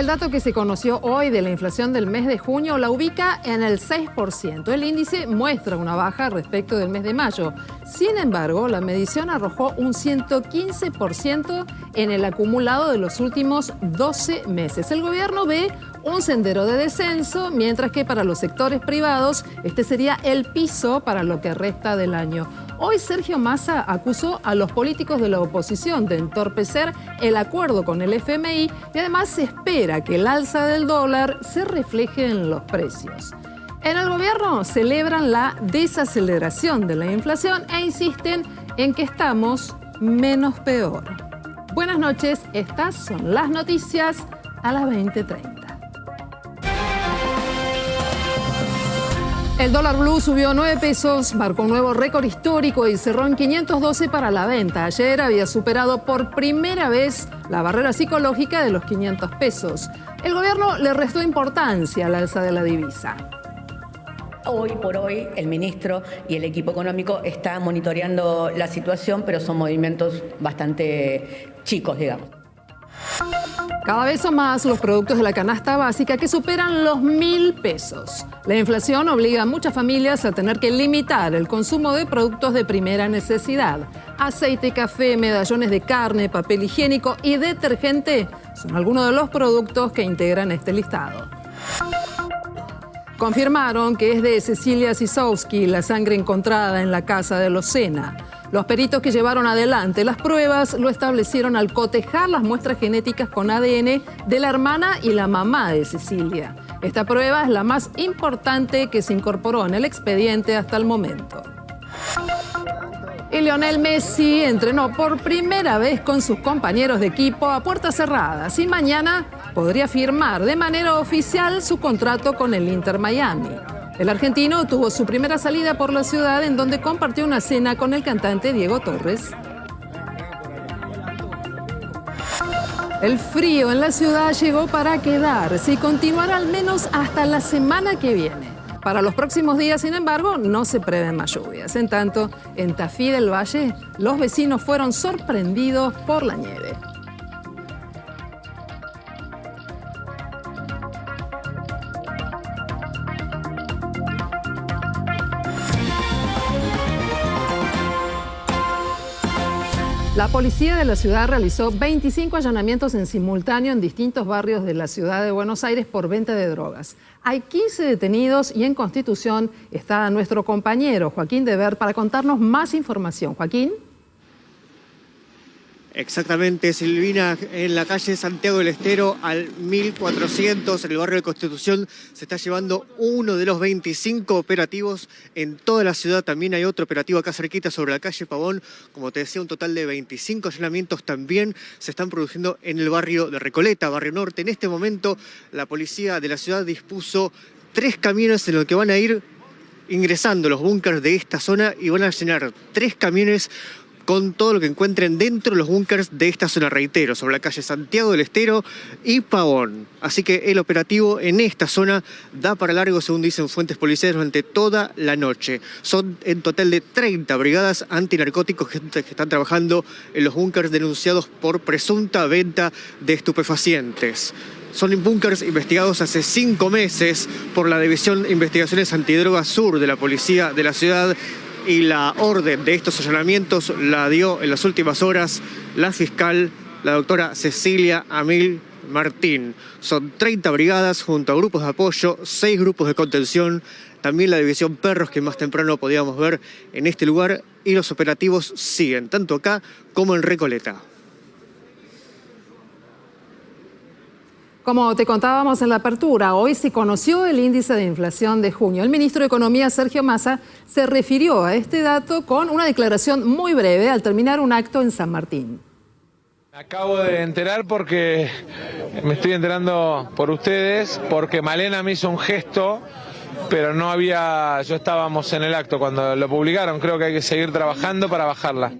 El dato que se conoció hoy de la inflación del mes de junio la ubica en el 6%. El índice muestra una baja respecto del mes de mayo. Sin embargo, la medición arrojó un 115% en el acumulado de los últimos 12 meses. El gobierno ve un sendero de descenso, mientras que para los sectores privados este sería el piso para lo que resta del año. Hoy Sergio Massa acusó a los políticos de la oposición de entorpecer el acuerdo con el FMI y además se espera que el alza del dólar se refleje en los precios. En el gobierno celebran la desaceleración de la inflación e insisten en que estamos menos peor. Buenas noches, estas son las noticias a las 20:30. El dólar blue subió 9 pesos, marcó un nuevo récord histórico y cerró en 512 para la venta. Ayer había superado por primera vez la barrera psicológica de los 500 pesos. El gobierno le restó importancia al alza de la divisa. Hoy por hoy el ministro y el equipo económico están monitoreando la situación, pero son movimientos bastante chicos, digamos. Cada vez son más los productos de la canasta básica que superan los 1.000 pesos. La inflación obliga a muchas familias a tener que limitar el consumo de productos de primera necesidad. Aceite, café, medallones de carne, papel higiénico y detergente son algunos de los productos que integran este listado. Confirmaron que es de Cecilia Sisowski la sangre encontrada en la casa de Locena. Los peritos que llevaron adelante las pruebas lo establecieron al cotejar las muestras genéticas con ADN de la hermana y la mamá de Cecilia. Esta prueba es la más importante que se incorporó en el expediente hasta el momento. Y Lionel Messi entrenó por primera vez con sus compañeros de equipo a puertas cerradas y mañana podría firmar de manera oficial su contrato con el Inter Miami. El argentino tuvo su primera salida por la ciudad en donde compartió una cena con el cantante Diego Torres. El frío en la ciudad llegó para quedarse y continuará al menos hasta la semana que viene. Para los próximos días, sin embargo, no se prevén más lluvias. En tanto, en Tafí del Valle, los vecinos fueron sorprendidos por la nieve. La policía de la ciudad realizó 25 allanamientos en simultáneo en distintos barrios de la ciudad de Buenos Aires por venta de drogas. Hay 15 detenidos y en Constitución está nuestro compañero Joaquín Dever para contarnos más información. Joaquín. Exactamente, Silvina, en la calle Santiago del Estero al 1400, en el barrio de Constitución, se está llevando uno de los 25 operativos en toda la ciudad. También hay otro operativo acá cerquita sobre la calle Pavón. Como te decía, un total de 25 allanamientos también se están produciendo en el barrio de Recoleta, barrio norte. En este momento, la policía de la ciudad dispuso 3 camiones en los que van a ir ingresando los búnkers de esta zona y van a llenar 3 camiones con todo lo que encuentren dentro de los búnkers de esta zona, reitero, sobre la calle Santiago del Estero y Pavón. Así que el operativo en esta zona da para largo, según dicen fuentes policiales, durante toda la noche. Son en total de 30 brigadas antinarcóticos que están trabajando en los búnkers denunciados por presunta venta de estupefacientes. Son búnkers investigados hace 5 meses por la División de Investigaciones Antidrogas Sur de la Policía de la Ciudad. Y la orden de estos allanamientos la dio en las últimas horas la fiscal, la doctora Cecilia Amil Martín. Son 30 brigadas junto a grupos de apoyo, 6 grupos de contención, también la división Perros que más temprano podíamos ver en este lugar, y los operativos siguen, tanto acá como en Recoleta. Como te contábamos en la apertura, hoy se conoció el índice de inflación de junio. El ministro de Economía, Sergio Massa, se refirió a este dato con una declaración muy breve al terminar un acto en San Martín. Me acabo de enterar porque me estoy enterando por ustedes, porque Malena me hizo un gesto, pero yo estábamos en el acto cuando lo publicaron. Creo que hay que seguir trabajando para bajarla.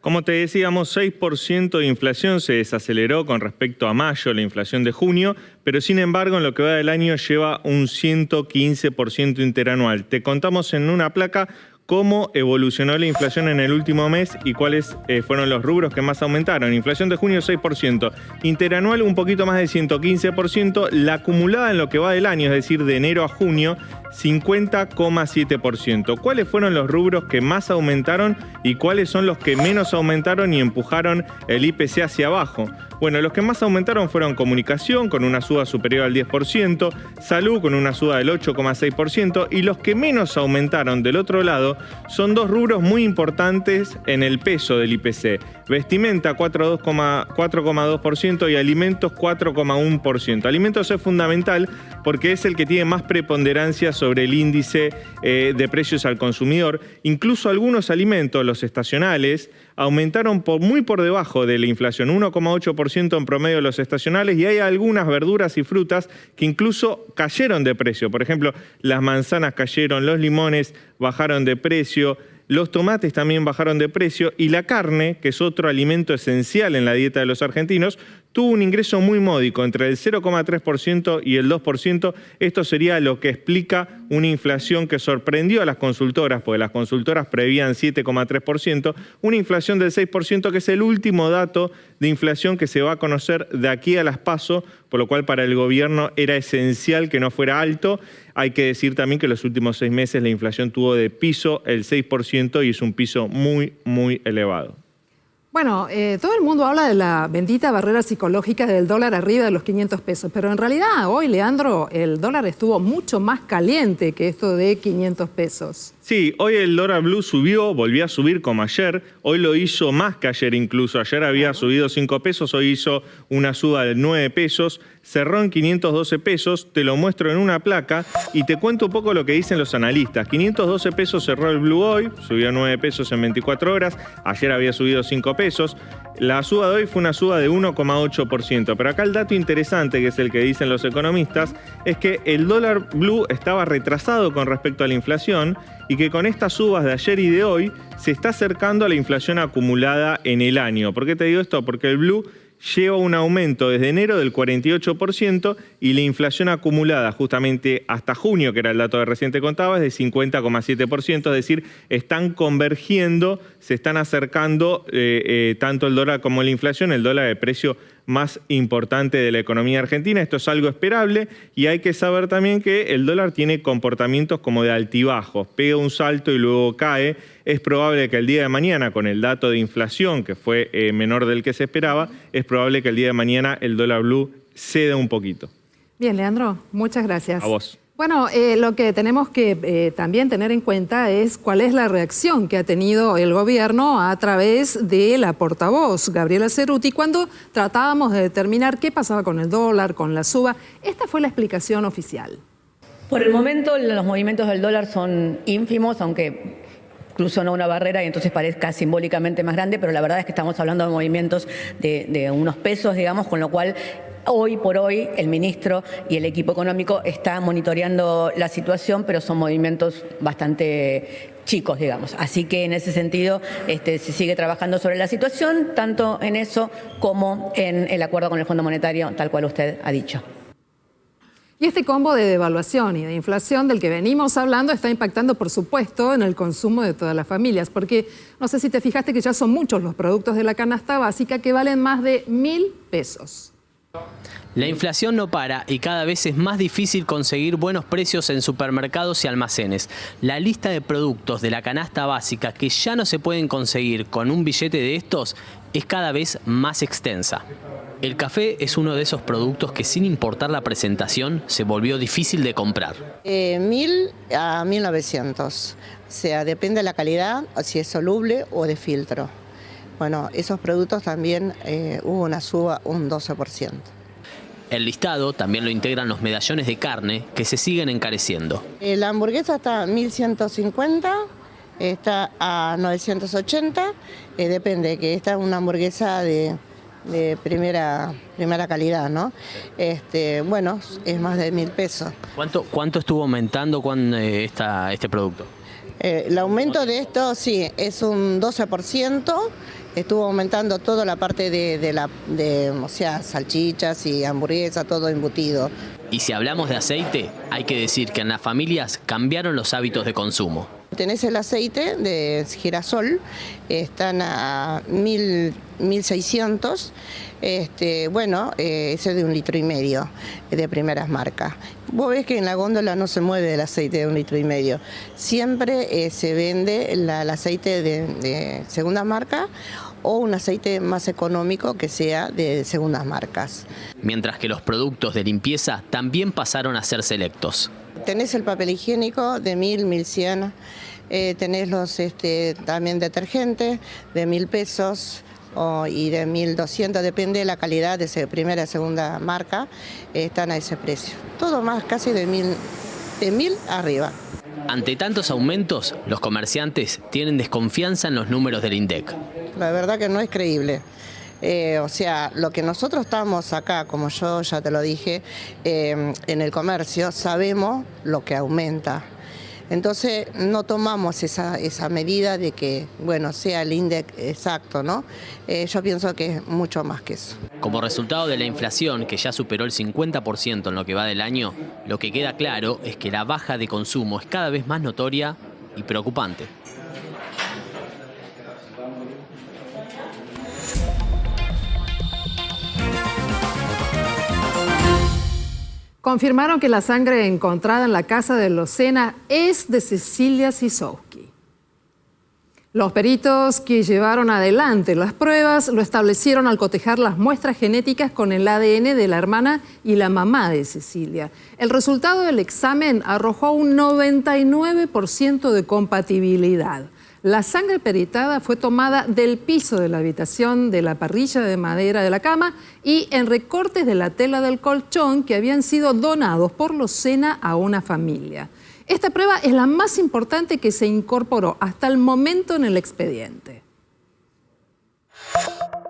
Como te decíamos, 6% de inflación se desaceleró con respecto a mayo, la inflación de junio, pero sin embargo en lo que va del año lleva un 115% interanual. Te contamos en una placa cómo evolucionó la inflación en el último mes y cuáles fueron los rubros que más aumentaron. Inflación de junio 6%, interanual un poquito más del 115%, la acumulada en lo que va del año, es decir, de enero a junio, 50,7%. ¿Cuáles fueron los rubros que más aumentaron y cuáles son los que menos aumentaron y empujaron el IPC hacia abajo? Bueno, los que más aumentaron fueron comunicación, con una suba superior al 10%, salud, con una suba del 8,6%, y los que menos aumentaron del otro lado son dos rubros muy importantes en el peso del IPC. Vestimenta 4,2% y alimentos 4,1%. Alimentos es fundamental porque es el que tiene más preponderancia sobre el índice de precios al consumidor. Incluso algunos alimentos, los estacionales, aumentaron muy por debajo de la inflación, 1,8% en promedio los estacionales, y hay algunas verduras y frutas que incluso cayeron de precio. Por ejemplo, las manzanas cayeron, los limones bajaron de precio, los tomates también bajaron de precio, y la carne, que es otro alimento esencial en la dieta de los argentinos, tuvo un ingreso muy módico, entre el 0,3% y el 2%. Esto sería lo que explica una inflación que sorprendió a las consultoras, porque las consultoras prevían 7,3%, una inflación del 6%, que es el último dato de inflación que se va a conocer de aquí a las PASO, por lo cual para el gobierno era esencial que no fuera alto. Hay que decir también que los últimos 6 meses la inflación tuvo de piso el 6% y es un piso muy, muy elevado. Bueno, todo el mundo habla de la bendita barrera psicológica del dólar arriba de los 500 pesos, pero en realidad hoy, Leandro, el dólar estuvo mucho más caliente que esto de 500 pesos. Sí, hoy el dólar blue subió, volvió a subir como ayer, hoy lo hizo más que ayer incluso, ayer había subido 5 pesos, hoy hizo una suba de 9 pesos, cerró en 512 pesos, te lo muestro en una placa y te cuento un poco lo que dicen los analistas. 512 pesos cerró el blue hoy, subió 9 pesos en 24 horas, ayer había subido 5 pesos, la suba de hoy fue una suba de 1,8%, pero acá el dato interesante, que es el que dicen los economistas, es que el dólar blue estaba retrasado con respecto a la inflación y que con estas subas de ayer y de hoy se está acercando a la inflación acumulada en el año. ¿Por qué te digo esto? Porque el blue lleva un aumento desde enero del 48% y la inflación acumulada justamente hasta junio, que era el dato que recién te contaba, es de 50,7%, es decir, están convergiendo, se están acercando tanto el dólar como la inflación, el dólar de precio más importante de la economía argentina. Esto es algo esperable y hay que saber también que el dólar tiene comportamientos como de altibajos, pega un salto y luego cae. Es probable que el día de mañana, con el dato de inflación que fue menor del que se esperaba, es probable que el día de mañana el dólar blue ceda un poquito. Bien, Leandro, muchas gracias. A vos. Bueno, lo que tenemos que también tener en cuenta es cuál es la reacción que ha tenido el gobierno a través de la portavoz, Gabriela Cerruti, cuando tratábamos de determinar qué pasaba con el dólar, con la suba. Esta fue la explicación oficial. Por el momento los movimientos del dólar son ínfimos, aunque cruzó una barrera y entonces parezca simbólicamente más grande, pero la verdad es que estamos hablando de movimientos de unos pesos, digamos, con lo cual hoy por hoy el ministro y el equipo económico está monitoreando la situación, pero son movimientos bastante chicos, digamos. Así que en ese sentido se sigue trabajando sobre la situación, tanto en eso como en el acuerdo con el Fondo Monetario, tal cual usted ha dicho. Y este combo de devaluación y de inflación del que venimos hablando está impactando, por supuesto, en el consumo de todas las familias, porque no sé si te fijaste que ya son muchos los productos de la canasta básica que valen más de 1.000 pesos. La inflación no para y cada vez es más difícil conseguir buenos precios en supermercados y almacenes. La lista de productos de la canasta básica que ya no se pueden conseguir con un billete de estos es cada vez más extensa. El café es uno de esos productos que, sin importar la presentación, se volvió difícil de comprar. 1.000 a 1.900. O sea, depende de la calidad, si es soluble o de filtro. Bueno, esos productos también hubo una suba un 12%. El listado también lo integran los medallones de carne que se siguen encareciendo. La hamburguesa está a 1.150, está a 980, depende, que esta es una hamburguesa de primera calidad, ¿no? Bueno, es más de 1.000 pesos. ¿Cuánto estuvo aumentando este producto? El aumento de esto, sí, es un 12%. Estuvo aumentando toda la parte o sea, salchichas y hamburguesas, todo embutido. Y si hablamos de aceite, hay que decir que en las familias cambiaron los hábitos de consumo. Tenés el aceite de girasol, están a 1.600, bueno, ese es de 1,5 litros de primeras marcas. Vos ves que en la góndola no se mueve el aceite de 1,5 litros. Siempre se vende el aceite de segunda marca o un aceite más económico que sea de segundas marcas. Mientras que los productos de limpieza también pasaron a ser selectos. Tenés el papel higiénico de 1.000, 1.100, tenés los también detergentes de 1.000 pesos y de 1.200, depende de la calidad de primera y segunda marca, están a ese precio. Todo más casi de 1.000 arriba. Ante tantos aumentos, los comerciantes tienen desconfianza en los números del INDEC. La verdad que no es creíble. O sea, lo que nosotros estamos acá, como yo ya te lo dije, en el comercio, sabemos lo que aumenta. Entonces no tomamos esa medida de que, bueno, sea el índice exacto, ¿no? Yo pienso que es mucho más que eso. Como resultado de la inflación, que ya superó el 50% en lo que va del año, lo que queda claro es que la baja de consumo es cada vez más notoria y preocupante. Confirmaron que la sangre encontrada en la casa de Locena es de Cecilia Sisowski. Los peritos que llevaron adelante las pruebas lo establecieron al cotejar las muestras genéticas con el ADN de la hermana y la mamá de Cecilia. El resultado del examen arrojó un 99% de compatibilidad. La sangre peritada fue tomada del piso de la habitación, de la parrilla de madera de la cama y en recortes de la tela del colchón que habían sido donados por Locena a una familia. Esta prueba es la más importante que se incorporó hasta el momento en el expediente.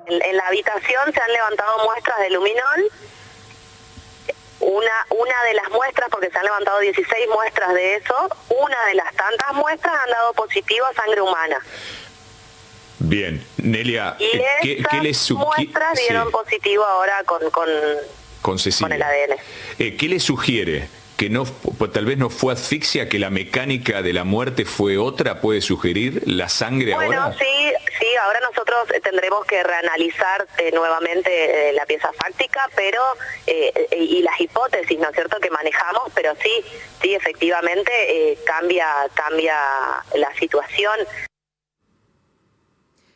En la habitación se han levantado muestras de luminol. Una de las muestras, porque se han levantado 16 muestras de eso, una de las tantas muestras han dado positivo a sangre humana. Bien, Nelia, y esas muestras dieron positivo ahora con Cecilia. Con el ADN. ¿Qué le sugiere? Que no, tal vez no fue asfixia, que la mecánica de la muerte fue otra, ¿puede sugerir la sangre ahora? Bueno, sí, ahora nosotros tendremos que reanalizar nuevamente la pieza fáctica, pero y las hipótesis, ¿no es cierto?, que manejamos, pero sí, efectivamente cambia la situación.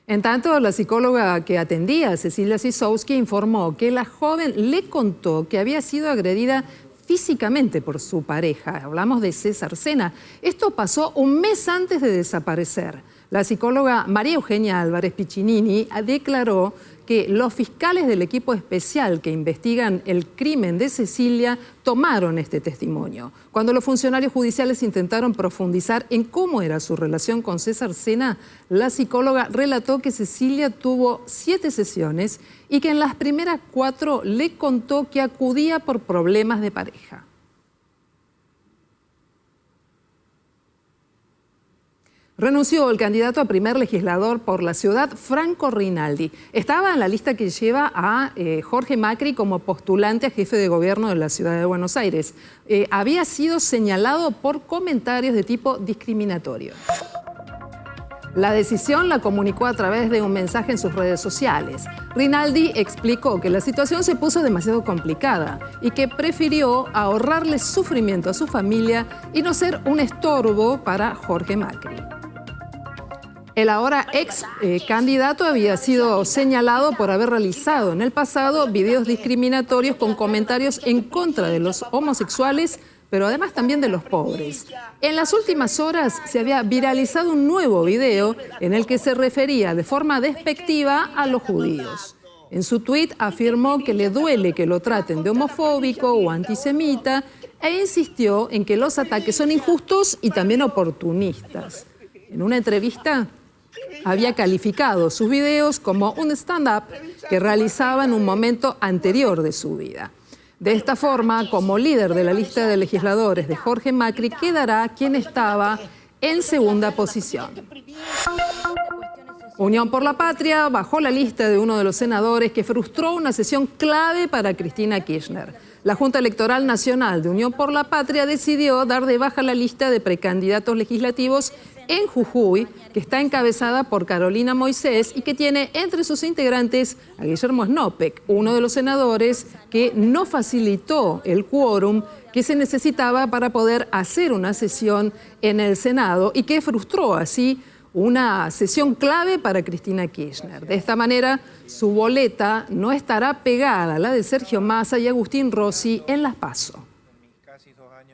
En tanto, la psicóloga que atendía a Cecilia Sisowski informó que la joven le contó que había sido agredida físicamente por su pareja. Hablamos de César Sena. Esto pasó un mes antes de desaparecer. La psicóloga María Eugenia Álvarez Piccinini declaró que los fiscales del equipo especial que investigan el crimen de Cecilia tomaron este testimonio. Cuando los funcionarios judiciales intentaron profundizar en cómo era su relación con César Sena, la psicóloga relató que Cecilia tuvo 7 sesiones y que en las primeras 4 le contó que acudía por problemas de pareja. Renunció el candidato a primer legislador por la ciudad, Franco Rinaldi. Estaba en la lista que lleva a Jorge Macri como postulante a jefe de gobierno de la ciudad de Buenos Aires. Había sido señalado por comentarios de tipo discriminatorio. La decisión la comunicó a través de un mensaje en sus redes sociales. Rinaldi explicó que la situación se puso demasiado complicada y que prefirió ahorrarle sufrimiento a su familia y no ser un estorbo para Jorge Macri. El ahora ex candidato había sido señalado por haber realizado en el pasado videos discriminatorios con comentarios en contra de los homosexuales, pero además también de los pobres. En las últimas horas se había viralizado un nuevo video en el que se refería de forma despectiva a los judíos. En su tuit afirmó que le duele que lo traten de homofóbico o antisemita e insistió en que los ataques son injustos y también oportunistas. En una entrevista había calificado sus videos como un stand-up que realizaba en un momento anterior de su vida. De esta forma, como líder de la lista de legisladores de Jorge Macri, quedará quien estaba en segunda posición. Unión por la Patria bajó la lista de uno de los senadores que frustró una sesión clave para Cristina Kirchner. La Junta Electoral Nacional de Unión por la Patria decidió dar de baja la lista de precandidatos legislativos en Jujuy, que está encabezada por Carolina Moisés y que tiene entre sus integrantes a Guillermo Snopek, uno de los senadores que no facilitó el quórum que se necesitaba para poder hacer una sesión en el Senado y que frustró así una sesión clave para Cristina Kirchner. De esta manera, su boleta no estará pegada a la de Sergio Massa y Agustín Rossi en las PASO.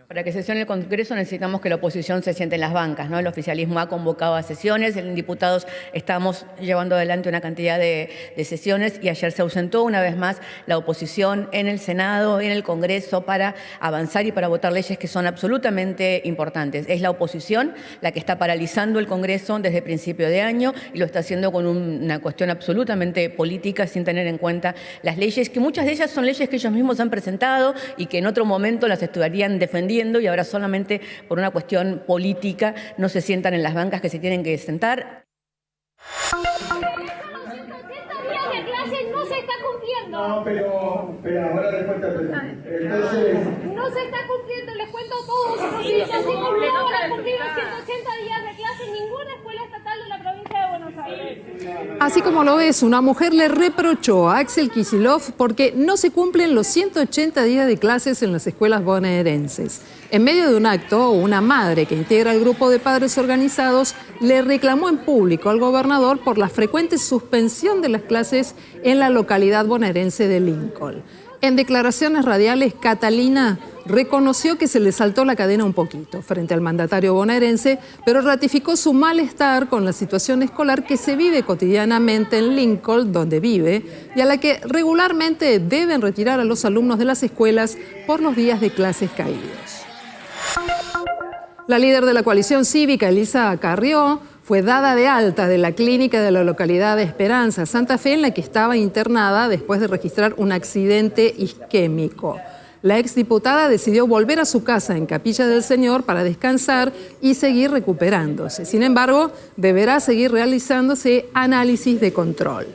Para que sesione el Congreso necesitamos que la oposición se siente en las bancas, ¿no? El oficialismo ha convocado a sesiones, en diputados estamos llevando adelante una cantidad de sesiones y ayer se ausentó una vez más la oposición en el Senado, en el Congreso, para avanzar y para votar leyes que son absolutamente importantes. Es la oposición la que está paralizando el Congreso desde principio de año y lo está haciendo con una cuestión absolutamente política sin tener en cuenta las leyes, que muchas de ellas son leyes que ellos mismos han presentado y que en otro momento las estarían defendiendo y ahora solamente por una cuestión política no se sientan en las bancas que se tienen que sentar. No se está cumpliendo. No, pero ahora respuesta. Entonces... No se está cumpliendo, les cuento a todos. Ya se cumplió, ahora cumplimos 180 días de clase en ninguna escuela estatal de la provincia de Buenos Aires. Así como lo ves, una mujer le reprochó a Axel Kicillof porque no se cumplen los 180 días de clases en las escuelas bonaerenses. En medio de un acto, una madre que integra el grupo de padres organizados le reclamó en público al gobernador por la frecuente suspensión de las clases en la localidad bonaerense de Lincoln. En declaraciones radiales, Catalina reconoció que se le saltó la cadena un poquito frente al mandatario bonaerense, pero ratificó su malestar con la situación escolar que se vive cotidianamente en Lincoln, donde vive, y a la que regularmente deben retirar a los alumnos de las escuelas por los días de clases caídos. La líder de la coalición cívica, Elisa Carrió, fue dada de alta de la clínica de la localidad de Esperanza, Santa Fe, en la que estaba internada después de registrar un accidente isquémico. La exdiputada decidió volver a su casa en Capilla del Señor para descansar y seguir recuperándose. Sin embargo, deberá seguir realizándose análisis de control.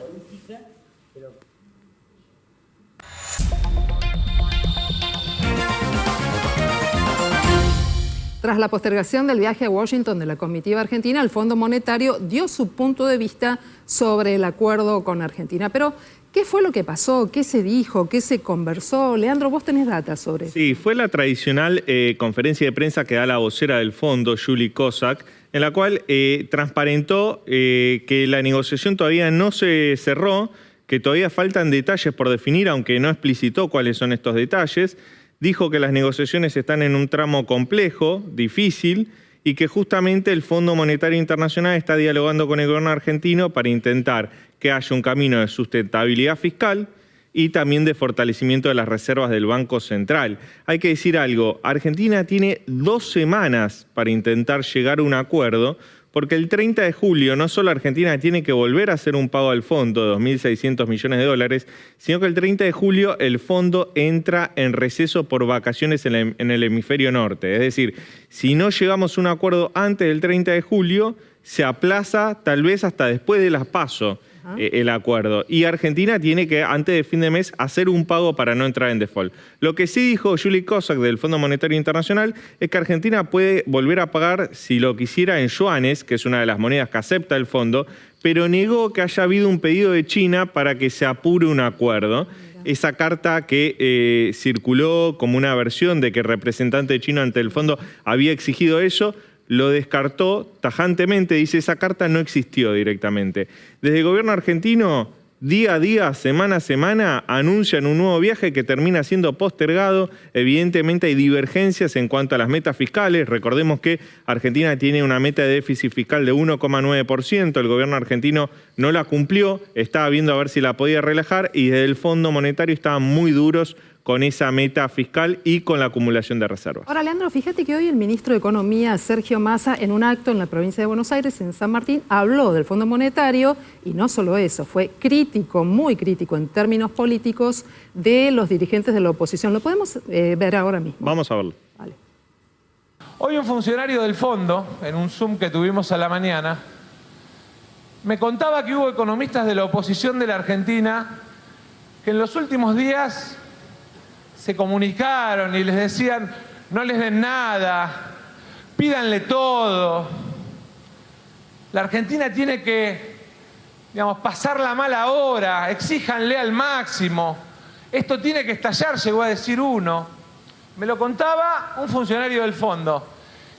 Tras la postergación del viaje a Washington de la comitiva argentina, el Fondo Monetario dio su punto de vista sobre el acuerdo con Argentina. Pero, ¿qué fue lo que pasó? ¿Qué se dijo? ¿Qué se conversó? Leandro, vos tenés data sobre eso. Sí, fue la tradicional conferencia de prensa que da la vocera del fondo, Julie Kozak, en la cual transparentó que la negociación todavía no se cerró, que todavía faltan detalles por definir, aunque no explicitó cuáles son estos detalles. Dijo que las negociaciones están en un tramo complejo, difícil, y que justamente el Fondo Monetario Internacional está dialogando con el gobierno argentino para intentar que haya un camino de sustentabilidad fiscal y también de fortalecimiento de las reservas del Banco Central. Hay que decir algo, Argentina tiene 2 semanas para intentar llegar a un acuerdo, porque el 30 de julio no solo Argentina tiene que volver a hacer un pago al fondo de 2.600 millones de dólares, sino que el 30 de julio el fondo entra en receso por vacaciones en el hemisferio norte. Es decir, si no llegamos a un acuerdo antes del 30 de julio, se aplaza tal vez hasta después de las PASO el acuerdo. Y Argentina tiene que, antes de fin de mes, hacer un pago para no entrar en default. Lo que sí dijo Julie Kozak del Fondo Monetario Internacional es que Argentina puede volver a pagar, si lo quisiera, en yuanes, que es una de las monedas que acepta el fondo, pero negó que haya habido un pedido de China para que se apure un acuerdo. Esa carta que circuló como una versión de que el representante chino ante el fondo había exigido eso, lo descartó tajantemente, dice esa carta no existió directamente. Desde el gobierno argentino, día a día, semana a semana, anuncian un nuevo viaje que termina siendo postergado. Evidentemente hay divergencias en cuanto a las metas fiscales. Recordemos que Argentina tiene una meta de déficit fiscal de 1,9%. El gobierno argentino no la cumplió, estaba viendo a ver si la podía relajar y desde el Fondo Monetario estaban muy duros con esa meta fiscal y con la acumulación de reservas. Ahora, Leandro, fíjate que hoy el ministro de Economía, Sergio Massa, en un acto en la provincia de Buenos Aires, en San Martín, habló del Fondo Monetario y no solo eso, fue crítico, muy crítico en términos políticos de los dirigentes de la oposición. ¿Lo podemos ver ahora mismo? Vamos a verlo. Vale. Hoy un funcionario del fondo, en un Zoom que tuvimos a la mañana, me contaba que hubo economistas de la oposición de la Argentina que en los últimos días se comunicaron y les decían, no les den nada, pídanle todo. La Argentina tiene que, digamos, pasar la mala hora, exíjanle al máximo. Esto tiene que estallar, llegó a decir uno. Me lo contaba un funcionario del fondo,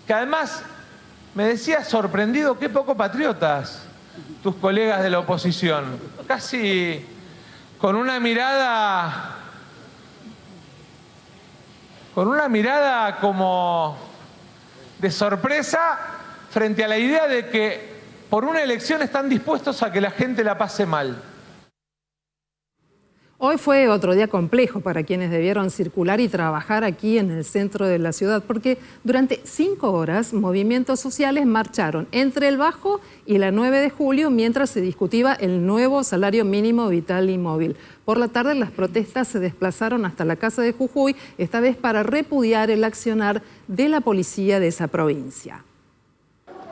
que además me decía sorprendido, qué poco patriotas tus colegas de la oposición. Casi con una mirada como de sorpresa frente a la idea de que por una elección están dispuestos a que la gente la pase mal. Hoy fue otro día complejo para quienes debieron circular y trabajar aquí en el centro de la ciudad, porque durante 5 horas movimientos sociales marcharon entre el Bajo y la 9 de julio mientras se discutía el nuevo salario mínimo vital y móvil. Por la tarde las protestas se desplazaron hasta la Casa de Jujuy, esta vez para repudiar el accionar de la policía de esa provincia.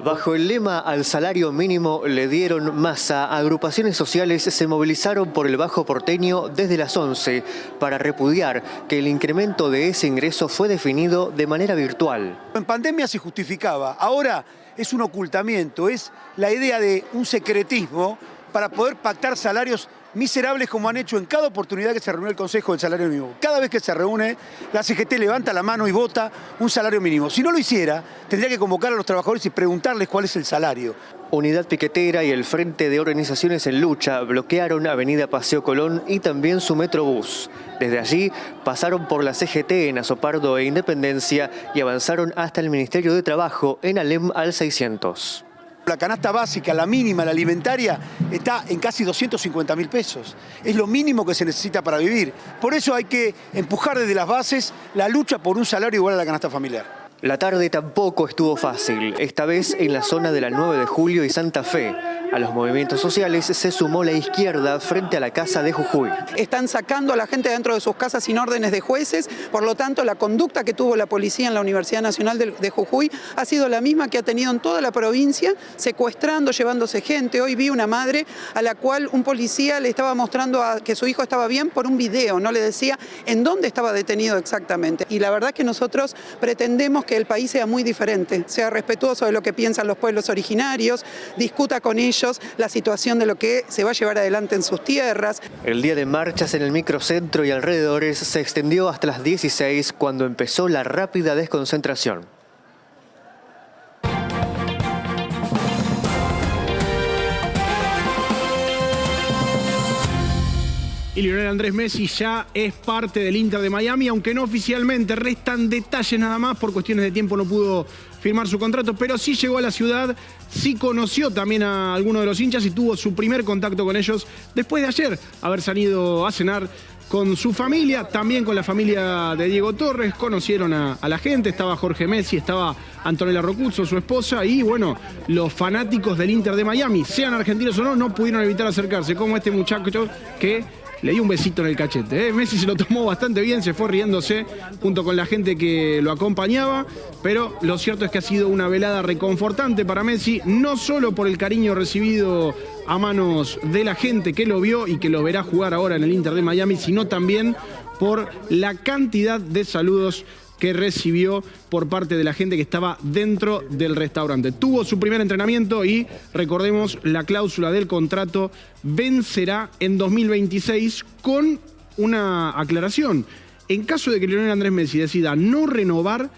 Bajo el lema al salario mínimo le dieron masa, agrupaciones sociales se movilizaron por el Bajo porteño desde las 11 para repudiar que el incremento de ese ingreso fue definido de manera virtual. En pandemia se justificaba, ahora es un ocultamiento, es la idea de un secretismo para poder pactar salarios miserables como han hecho en cada oportunidad que se reúne el Consejo del Salario Mínimo. Cada vez que se reúne, la CGT levanta la mano y vota un salario mínimo. Si no lo hiciera, tendría que convocar a los trabajadores y preguntarles cuál es el salario. Unidad Piquetera y el Frente de Organizaciones en Lucha bloquearon Avenida Paseo Colón y también su Metrobús. Desde allí pasaron por la CGT en Azopardo e Independencia y avanzaron hasta el Ministerio de Trabajo en Alem al 600. La canasta básica, la mínima, la alimentaria, está en casi 250.000 pesos. Es lo mínimo que se necesita para vivir. Por eso hay que empujar desde las bases la lucha por un salario igual a la canasta familiar. La tarde tampoco estuvo fácil, esta vez en la zona de la 9 de julio y Santa Fe. A los movimientos sociales se sumó la izquierda frente a la Casa de Jujuy. Están sacando a la gente dentro de sus casas sin órdenes de jueces, por lo tanto la conducta que tuvo la policía en la Universidad Nacional de Jujuy ha sido la misma que ha tenido en toda la provincia, secuestrando, llevándose gente. Hoy vi una madre a la cual un policía le estaba mostrando que su hijo estaba bien por un video, no le decía en dónde estaba detenido exactamente. Y la verdad que nosotros pretendemos que el país sea muy diferente, sea respetuoso de lo que piensan los pueblos originarios, discuta con ellos la situación de lo que se va a llevar adelante en sus tierras. El día de marchas en el microcentro y alrededores se extendió hasta las 16 cuando empezó la rápida desconcentración. Y Lionel Andrés Messi ya es parte del Inter de Miami, aunque no oficialmente, restan detalles nada más, por cuestiones de tiempo no pudo firmar su contrato, pero sí llegó a la ciudad, sí conoció también a algunos de los hinchas y tuvo su primer contacto con ellos después de ayer haber salido a cenar con su familia, también con la familia de Diego Torres. Conocieron a la gente, estaba Jorge Messi, estaba Antonella Rocuzzo, su esposa, y bueno, los fanáticos del Inter de Miami, sean argentinos o no, no pudieron evitar acercarse, como este muchacho que le dio un besito en el cachete. Messi se lo tomó bastante bien, se fue riéndose junto con la gente que lo acompañaba, pero lo cierto es que ha sido una velada reconfortante para Messi, no solo por el cariño recibido a manos de la gente que lo vio y que lo verá jugar ahora en el Inter de Miami, sino también por la cantidad de saludos que recibió por parte de la gente que estaba dentro del restaurante. Tuvo su primer entrenamiento y, recordemos, la cláusula del contrato vencerá en 2026 con una aclaración. En caso de que Lionel Andrés Messi decida no renovar,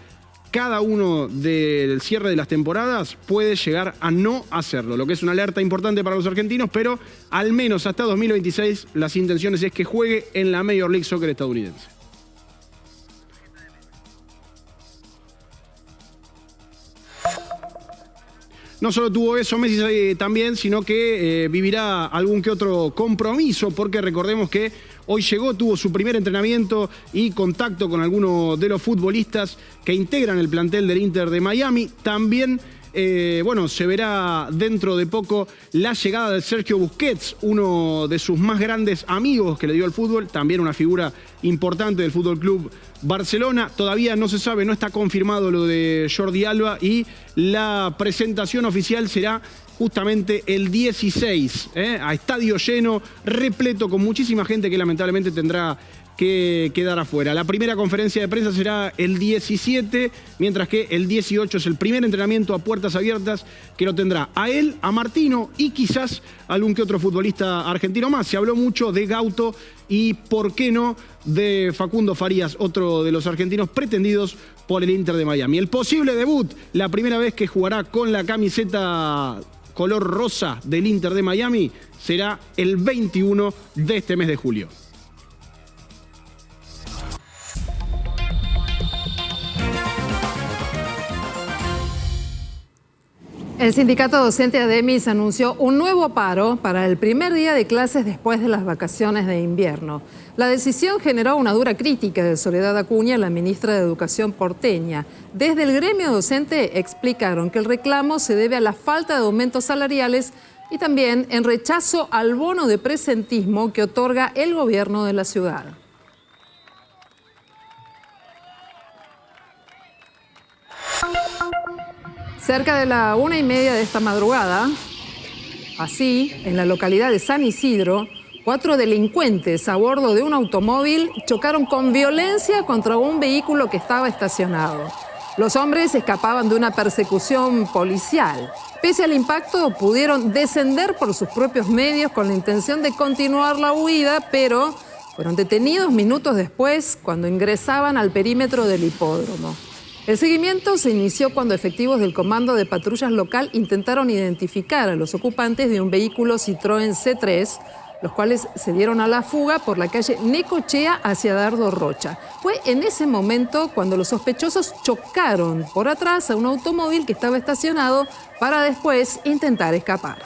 cada uno del cierre de las temporadas puede llegar a no hacerlo, lo que es una alerta importante para los argentinos, pero al menos hasta 2026 las intenciones es que juegue en la Major League Soccer estadounidense. No solo tuvo eso Messi también, sino que vivirá algún que otro compromiso, porque recordemos que hoy llegó, tuvo su primer entrenamiento y contacto con algunos de los futbolistas que integran el plantel del Inter de Miami. También, bueno, se verá dentro de poco la llegada de Sergio Busquets, uno de sus más grandes amigos que le dio al fútbol, también una figura importante del Fútbol Club Barcelona. Todavía no se sabe, no está confirmado lo de Jordi Alba y la presentación oficial será justamente el 16, a estadio lleno, repleto, con muchísima gente que lamentablemente tendrá que quedara fuera. La primera conferencia de prensa será el 17, mientras que el 18 es el primer entrenamiento a puertas abiertas que lo tendrá a él, a Martino y quizás algún que otro futbolista argentino más. Se habló mucho de Gauto y, ¿por qué no?, de Facundo Farías, otro de los argentinos pretendidos por el Inter de Miami. El posible debut, la primera vez que jugará con la camiseta color rosa del Inter de Miami, será el 21 de este mes de julio. El sindicato docente ADEMIS anunció un nuevo paro para el primer día de clases después de las vacaciones de invierno. La decisión generó una dura crítica de Soledad Acuña, la ministra de Educación porteña. Desde el gremio docente explicaron que el reclamo se debe a la falta de aumentos salariales y también en rechazo al bono de presentismo que otorga el gobierno de la ciudad. Cerca de la 1:30 de esta madrugada, así, en la localidad de San Isidro, 4 delincuentes a bordo de un automóvil chocaron con violencia contra un vehículo que estaba estacionado. Los hombres escapaban de una persecución policial. Pese al impacto, pudieron descender por sus propios medios con la intención de continuar la huida, pero fueron detenidos minutos después cuando ingresaban al perímetro del hipódromo. El seguimiento se inició cuando efectivos del Comando de Patrullas Local intentaron identificar a los ocupantes de un vehículo Citroën C3, los cuales se dieron a la fuga por la calle Necochea hacia Dardo Rocha. Fue en ese momento cuando los sospechosos chocaron por atrás a un automóvil que estaba estacionado para después intentar escapar.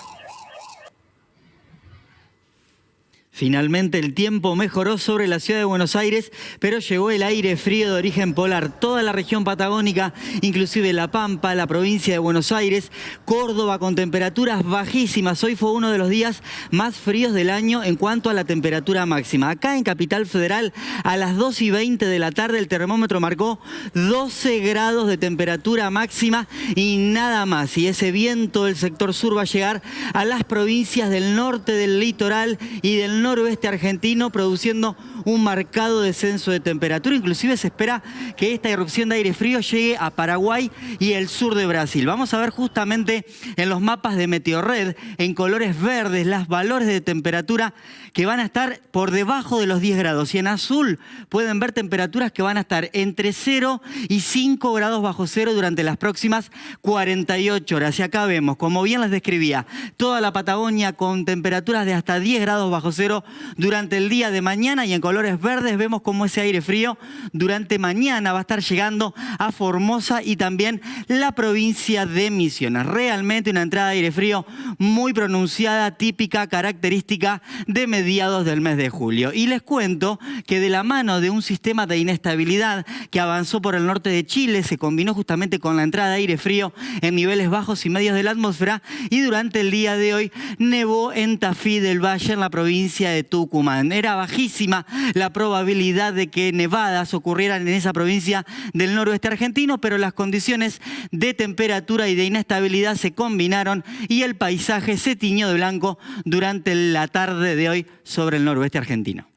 Finalmente el tiempo mejoró sobre la ciudad de Buenos Aires, pero llegó el aire frío de origen polar. Toda la región patagónica, inclusive La Pampa, la provincia de Buenos Aires, Córdoba, con temperaturas bajísimas. Hoy fue uno de los días más fríos del año en cuanto a la temperatura máxima. Acá en Capital Federal, a las 2:20 de la tarde, el termómetro marcó 12 grados de temperatura máxima y nada más. Y ese viento del sector sur va a llegar a las provincias del norte del litoral y del noroeste argentino, produciendo un marcado descenso de temperatura. Inclusive se espera que esta irrupción de aire frío llegue a Paraguay y el sur de Brasil. Vamos a ver justamente en los mapas de Meteorred, en colores verdes, los valores de temperatura que van a estar por debajo de los 10 grados. Y en azul pueden ver temperaturas que van a estar entre 0 y 5 grados bajo cero durante las próximas 48 horas. Y acá vemos, como bien les describía, toda la Patagonia con temperaturas de hasta 10 grados bajo cero durante el día de mañana, y en colores verdes vemos cómo ese aire frío durante mañana va a estar llegando a Formosa y también la provincia de Misiones. Realmente una entrada de aire frío muy pronunciada, típica, característica de mediados del mes de julio. Y les cuento que de la mano de un sistema de inestabilidad que avanzó por el norte de Chile, se combinó justamente con la entrada de aire frío en niveles bajos y medios de la atmósfera, y durante el día de hoy nevó en Tafí del Valle, en la provincia de Tucumán. Era bajísima la probabilidad de que nevadas ocurrieran en esa provincia del noroeste argentino, pero las condiciones de temperatura y de inestabilidad se combinaron y el paisaje se tiñó de blanco durante la tarde de hoy sobre el noroeste argentino.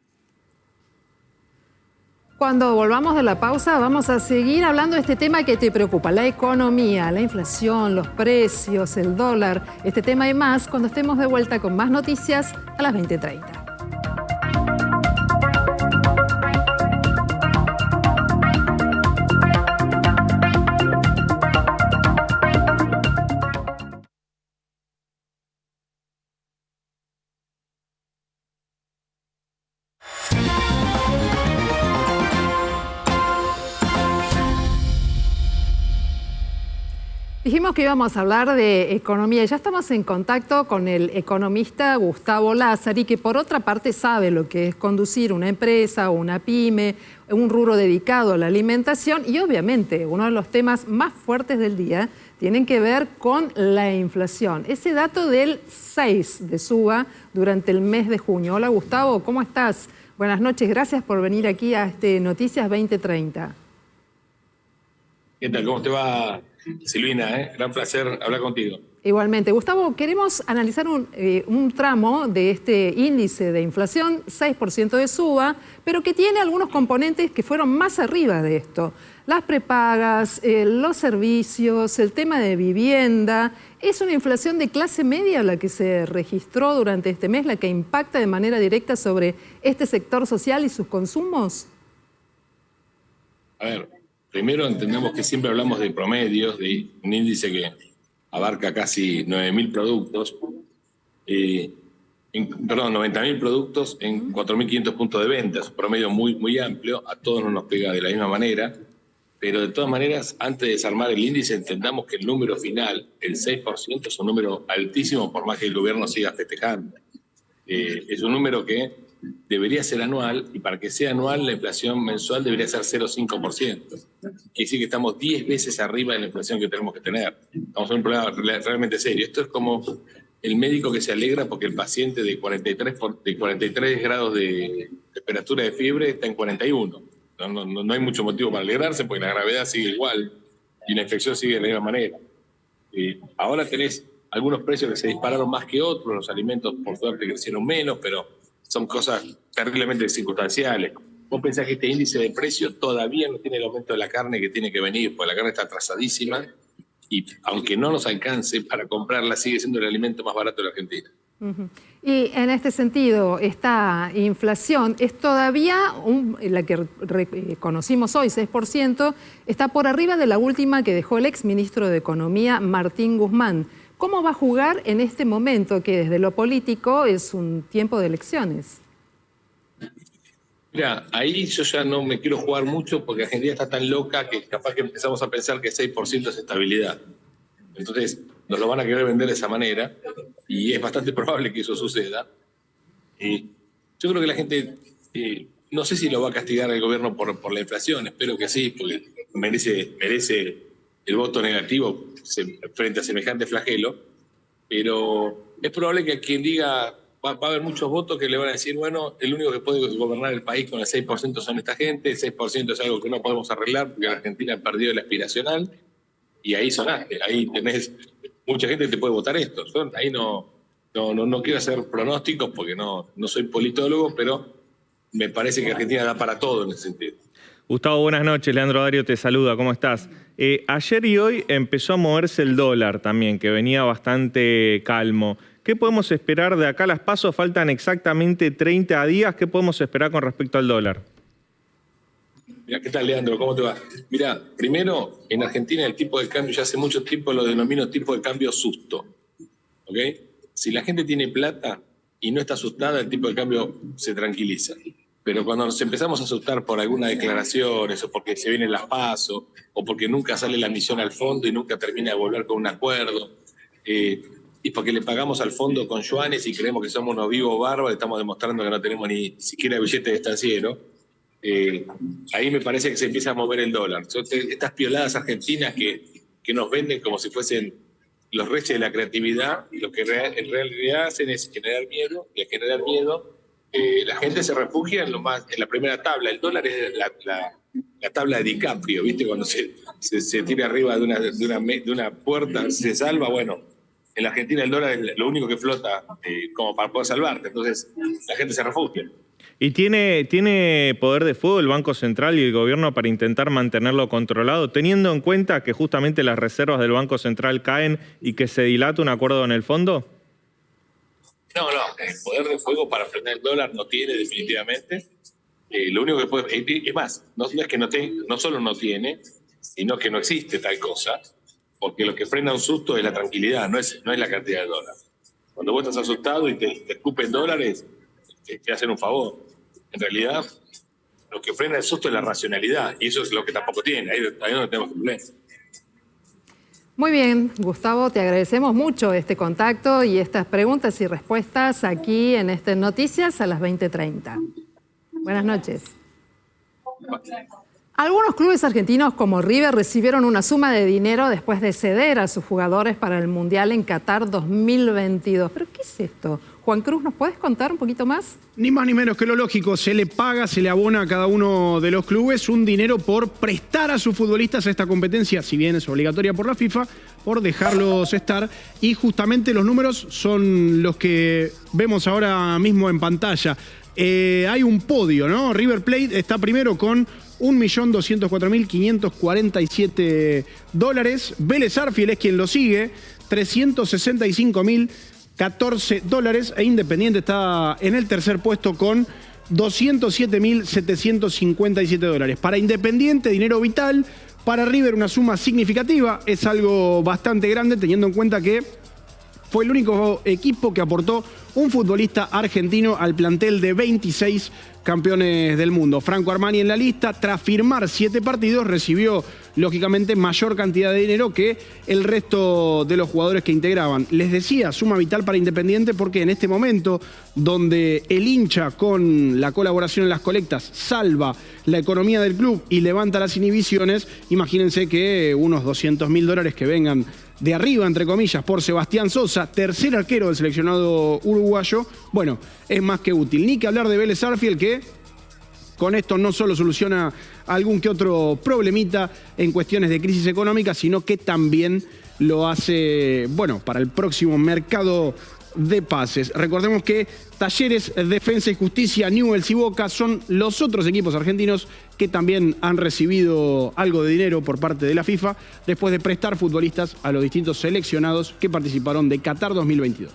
Cuando volvamos de la pausa vamos a seguir hablando de este tema que te preocupa, la economía, la inflación, los precios, el dólar, este tema y más cuando estemos de vuelta con más noticias a las 20:30. Dijimos que íbamos a hablar de economía. Ya estamos en contacto con el economista Gustavo Lázari, que por otra parte sabe lo que es conducir una empresa o una pyme, un rubro dedicado a la alimentación, y obviamente uno de los temas más fuertes del día tienen que ver con la inflación. Ese dato del 6 de suba durante el mes de junio. Hola Gustavo, ¿cómo estás? Buenas noches, gracias por venir aquí a Noticias 2030. ¿Qué tal? ¿Cómo te va, Silvina? Gran placer hablar contigo. Igualmente. Gustavo, queremos analizar un tramo de este índice de inflación, 6% de suba, pero que tiene algunos componentes que fueron más arriba de esto. Las prepagas, los servicios, el tema de vivienda. ¿Es una inflación de clase media la que se registró durante este mes, la que impacta de manera directa sobre este sector social y sus consumos? A ver, primero entendemos que siempre hablamos de promedios, de un índice que abarca casi 9.000 productos, 90.000 productos en 4.500 puntos de venta. Es un promedio muy amplio, a todos no nos pega de la misma manera, pero de todas maneras, antes de desarmar el índice, entendamos que el número final, el 6%, es un número altísimo, por más que el gobierno siga festejando. Es un número que debería ser anual, y para que sea anual, la inflación mensual debería ser 0,5%. Quiere decir que estamos 10 veces arriba de la inflación que tenemos que tener. Estamos en un problema realmente serio. Esto es como el médico que se alegra porque el paciente de 43 grados de temperatura de fiebre está en 41. No hay mucho motivo para alegrarse porque la gravedad sigue igual y la infección sigue de la misma manera. Ahora tenés algunos precios que se dispararon más que otros, los alimentos por suerte crecieron menos, pero son cosas terriblemente circunstanciales. Vos pensás que este índice de precios todavía no tiene el aumento de la carne que tiene que venir, porque la carne está atrasadísima y aunque no nos alcance para comprarla, sigue siendo el alimento más barato de la Argentina. Y en este sentido, esta inflación es todavía, la que conocimos hoy, 6%, está por arriba de la última que dejó el exministro de Economía, Martín Guzmán. ¿Cómo va a jugar en este momento que desde lo político es un tiempo de elecciones? Mira, ahí yo ya no me quiero jugar mucho porque Argentina está tan loca que capaz que empezamos a pensar que 6% es estabilidad. Entonces nos lo van a querer vender de esa manera y es bastante probable que eso suceda. Yo creo que la gente, no sé si lo va a castigar el gobierno por la inflación, espero que sí, porque merece el voto negativo frente a semejante flagelo, pero es probable que quien diga, va a haber muchos votos que le van a decir, bueno, el único que puede gobernar el país con el 6% son esta gente, el 6% es algo que no podemos arreglar porque la Argentina ha perdido el aspiracional, y ahí sonaste, ahí tenés mucha gente que te puede votar esto. Yo ahí no quiero hacer pronósticos porque no soy politólogo, pero me parece que Argentina da para todo en ese sentido. Gustavo, buenas noches. Leandro Dario te saluda. ¿Cómo estás? Ayer y hoy empezó a moverse el dólar también, que venía bastante calmo. ¿Qué podemos esperar de acá? Las pasos faltan exactamente 30 días. ¿Qué podemos esperar con respecto al dólar? Mira, ¿qué tal, Leandro? ¿Cómo te va? Mira, primero, en Argentina el tipo de cambio ya hace mucho tiempo lo denomino tipo de cambio susto. ¿Ok? Si la gente tiene plata y no está asustada, el tipo de cambio se tranquiliza. Pero cuando nos empezamos a asustar por algunas declaraciones o porque se vienen las PASO o porque nunca sale la misión al fondo y nunca termina de volver con un acuerdo, y porque le pagamos al fondo con yuanes y creemos que somos unos vivos bárbaros, estamos demostrando que no tenemos ni siquiera billete de estanciero, ahí me parece que se empieza a mover el dólar. Estas pioladas argentinas que nos venden como si fuesen los reyes de la creatividad, lo que en realidad hacen es generar miedo, y al generar miedo la gente se refugia en la primera tabla. El dólar es la tabla de DiCaprio, ¿viste? Cuando se tira arriba de una puerta, se salva. Bueno, en la Argentina el dólar es lo único que flota como para poder salvarte. Entonces la gente se refugia. ¿Y tiene poder de fuego el Banco Central y el gobierno para intentar mantenerlo controlado, teniendo en cuenta que justamente las reservas del Banco Central caen y que se dilata un acuerdo en el fondo? No, el poder de fuego para frenar el dólar no tiene definitivamente. Lo único que puede... Es más, no es que no solo no tiene, sino que no existe tal cosa, porque lo que frena un susto es la tranquilidad, no es la cantidad de dólares. Cuando vos estás asustado y te escupen dólares, te hacen un favor. En realidad, lo que frena el susto es la racionalidad, y eso es lo que tampoco tiene, ahí no tenemos problema. Muy bien, Gustavo, te agradecemos mucho este contacto y estas preguntas y respuestas aquí en este Noticias a las 20:30. Buenas noches. Algunos clubes argentinos como River recibieron una suma de dinero después de ceder a sus jugadores para el Mundial en Qatar 2022. ¿Pero qué es esto? Juan Cruz, ¿nos puedes contar un poquito más? Ni más ni menos que lo lógico, se le paga, se le abona a cada uno de los clubes un dinero por prestar a sus futbolistas a esta competencia, si bien es obligatoria por la FIFA, por dejarlos estar. Y justamente los números son los que vemos ahora mismo en pantalla. Hay un podio, ¿no? River Plate está primero con $1.204.547. Vélez Arfield es quien lo sigue, $365.014. E Independiente está en el tercer puesto con $207.757. Para Independiente, dinero vital. Para River, una suma significativa. Es algo bastante grande, teniendo en cuenta que fue el único equipo que aportó un futbolista argentino al plantel de 26 campeones del mundo. Franco Armani en la lista, tras firmar 7 partidos, recibió lógicamente mayor cantidad de dinero que el resto de los jugadores que integraban. Les decía, suma vital para Independiente porque en este momento donde el hincha con la colaboración en las colectas salva la economía del club y levanta las inhibiciones, imagínense que unos $200.000 que vengan de arriba, entre comillas, por Sebastián Sosa, tercer arquero del seleccionado uruguayo, bueno, es más que útil. Ni que hablar de Vélez Arfield, que con esto no solo soluciona algún que otro problemita en cuestiones de crisis económica, sino que también lo hace, bueno, para el próximo mercado de pases. Recordemos que Talleres, Defensa y Justicia, Newell's y Boca son los otros equipos argentinos que también han recibido algo de dinero por parte de la FIFA después de prestar futbolistas a los distintos seleccionados que participaron de Qatar 2022.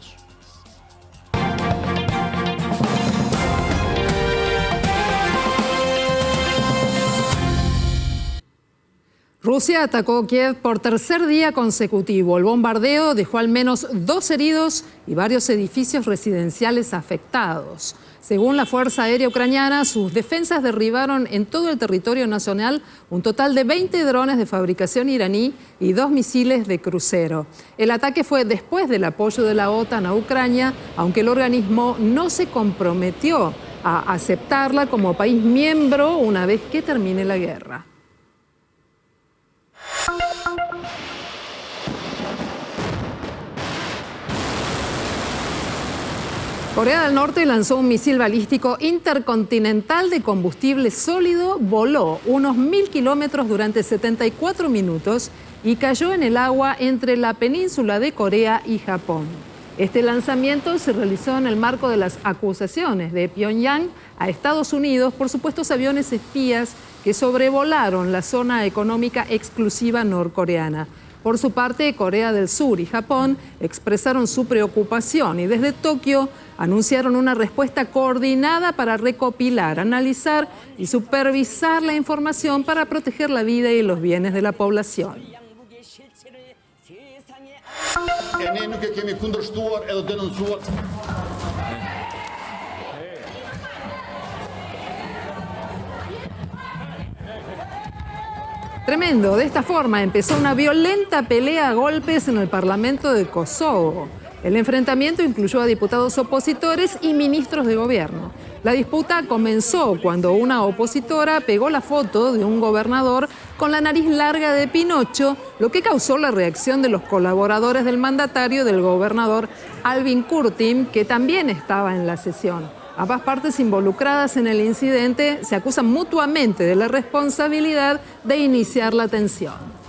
Rusia atacó Kiev por tercer día consecutivo. El bombardeo dejó al menos 2 heridos y varios edificios residenciales afectados. Según la Fuerza Aérea Ucraniana, sus defensas derribaron en todo el territorio nacional un total de 20 drones de fabricación iraní y 2 misiles de crucero. El ataque fue después del apoyo de la OTAN a Ucrania, aunque el organismo no se comprometió a aceptarla como país miembro una vez que termine la guerra. Corea del Norte lanzó un misil balístico intercontinental de combustible sólido, voló unos 1000 kilómetros durante 74 minutos y cayó en el agua entre la península de Corea y Japón. Este lanzamiento se realizó en el marco de las acusaciones de Pyongyang a Estados Unidos por supuestos aviones espías que sobrevolaron la zona económica exclusiva norcoreana. Por su parte, Corea del Sur y Japón expresaron su preocupación y desde Tokio anunciaron una respuesta coordinada para recopilar, analizar y supervisar la información para proteger la vida y los bienes de la población. Tremendo. De esta forma empezó una violenta pelea a golpes en el Parlamento de Kosovo. El enfrentamiento incluyó a diputados opositores y ministros de gobierno. La disputa comenzó cuando una opositora pegó la foto de un gobernador con la nariz larga de Pinocho, lo que causó la reacción de los colaboradores del mandatario del gobernador Albin Kurtin, que también estaba en la sesión. Ambas partes involucradas en el incidente se acusan mutuamente de la responsabilidad de iniciar la tensión.